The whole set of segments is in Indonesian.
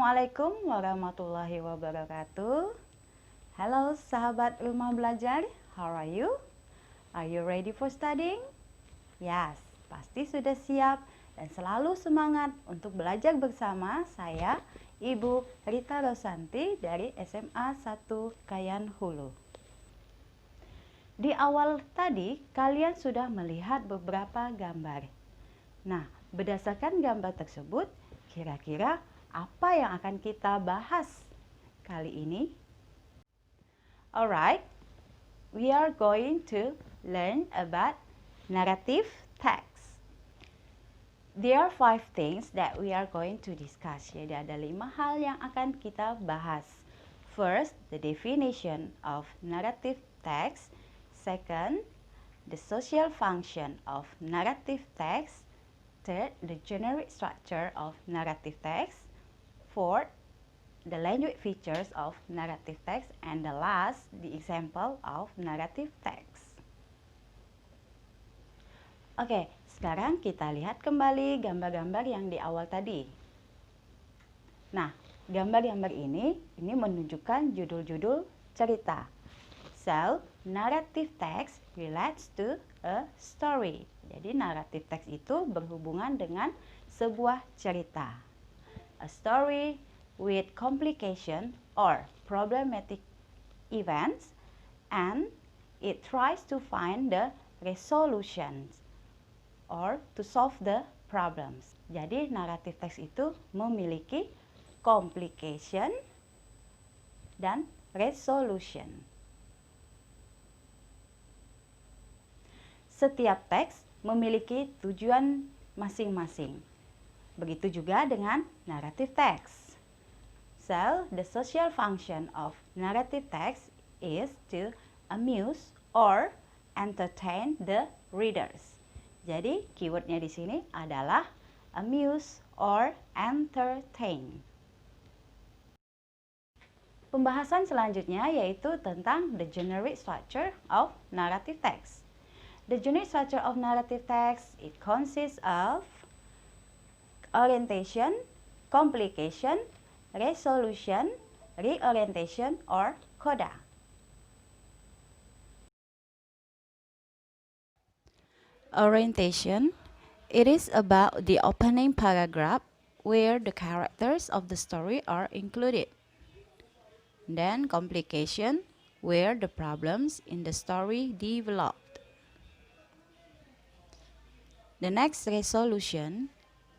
Assalamualaikum warahmatullahi wabarakatuh. Halo sahabat rumah belajar, how are you? Are you ready for studying? Yes, pasti sudah siap dan selalu semangat untuk belajar bersama saya, Ibu Rita Rosanti dari SMA 1 Kayan Hulu. Di awal tadi, kalian sudah melihat beberapa gambar. Nah, berdasarkan gambar tersebut, kira-kira apa yang akan kita bahas kali ini? Alright, we are going to learn about narrative text. There are 5 things that we are going to discuss. Jadi ada 5 hal yang akan kita bahas. First, the definition of narrative text. Second, the social function of narrative text. Third, the generic structure of narrative text. Fourth, the language features of narrative text. And the last, the example of narrative text. Oke, sekarang kita lihat kembali gambar-gambar yang di awal tadi. Nah, gambar-gambar ini menunjukkan judul-judul cerita. So, narrative text relates to a story. Jadi, narrative text itu berhubungan dengan sebuah cerita. A story with complication or problematic events, and it tries to find the resolutions or to solve the problems. Jadi narrative text itu memiliki complication dan resolution. Setiap teks memiliki tujuan masing-masing. Begitu juga dengan narrative text. So, the social function of narrative text is to amuse or entertain the readers. Jadi, keywordnya di sini adalah amuse or entertain. Pembahasan selanjutnya yaitu tentang the generic structure of narrative text. The generic structure of narrative text, it consists of orientation, complication, resolution, reorientation, or coda. Orientation, it is about the opening paragraph where the characters of the story are included. Then complication, where the problems in the story developed. The next, resolution,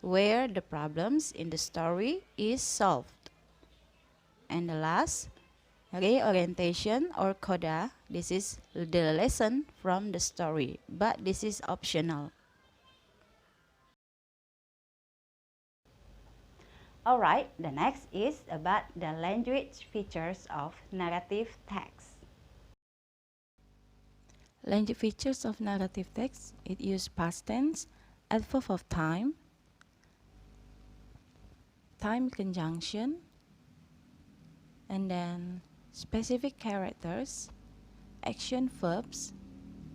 where the problems in the story is solved. And the last, reorientation or coda. This is the lesson from the story, but this is optional. Alright, the next is about the language features of narrative text. Language features of narrative text, it uses past tense, adverb of time, time conjunction, and then specific characters, action verbs,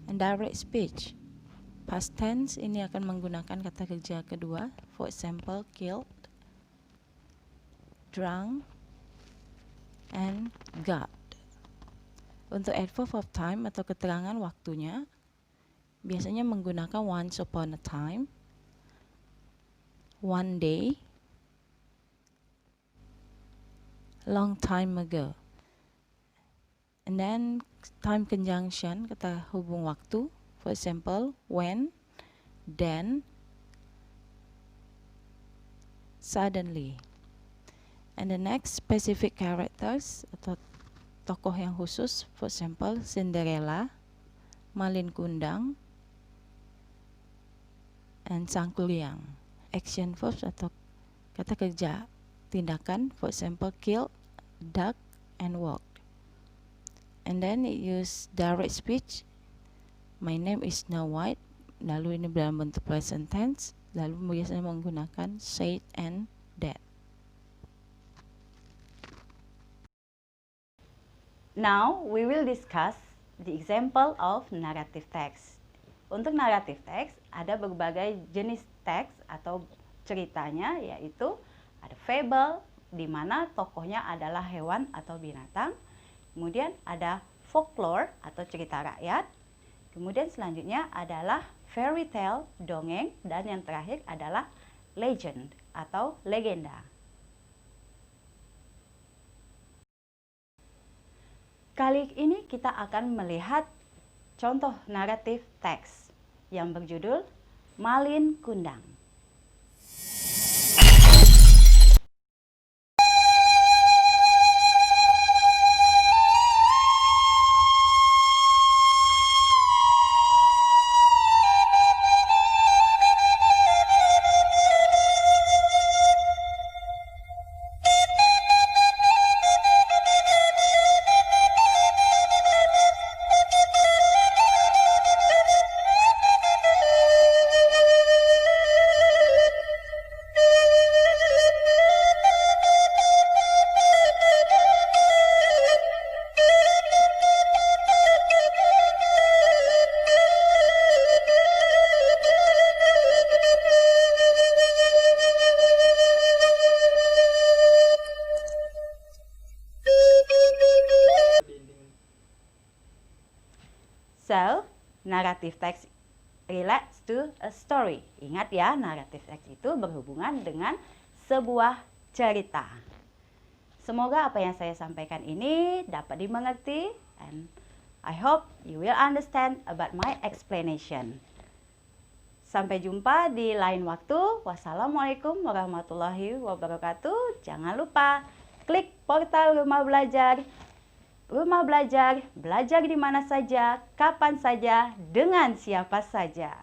and direct speech. Past tense ini akan menggunakan kata kerja kedua, for example, killed, drunk, and got. Untuk adverb of time atau keterangan waktunya, biasanya menggunakan once upon a time, one day, long time ago. And then time conjunction, kata hubung waktu, for example, when, then, suddenly. And the next, specific characters atau tokoh yang khusus, for example, Cinderella, Malin Kundang, and Sangkuriang. Action verbs atau kata kerja tindakan, for example, killed, duck, and walked. And then it use direct speech. My name is Snow White. Lalu ini dalam bentuk present tense. Lalu biasanya menggunakan said and that. Now we will discuss the example of narrative text. Untuk narrative text ada berbagai jenis teks atau ceritanya, yaitu ada fable, di mana tokohnya adalah hewan atau binatang. Kemudian ada folklore atau cerita rakyat. Kemudian selanjutnya adalah fairy tale, dongeng, dan yang terakhir adalah legend atau legenda. Kali ini kita akan melihat contoh naratif teks yang berjudul Malin Kundang. So, narrative text relates to a story. Ingat ya, narrative text itu berhubungan dengan sebuah cerita. Semoga apa yang saya sampaikan ini dapat dimengerti, and I hope you will understand about my explanation. Sampai jumpa di lain waktu. Wassalamualaikum warahmatullahi wabarakatuh. Jangan lupa klik portal Rumah Belajar. Rumah Belajar, belajar di mana saja, kapan saja, dengan siapa saja.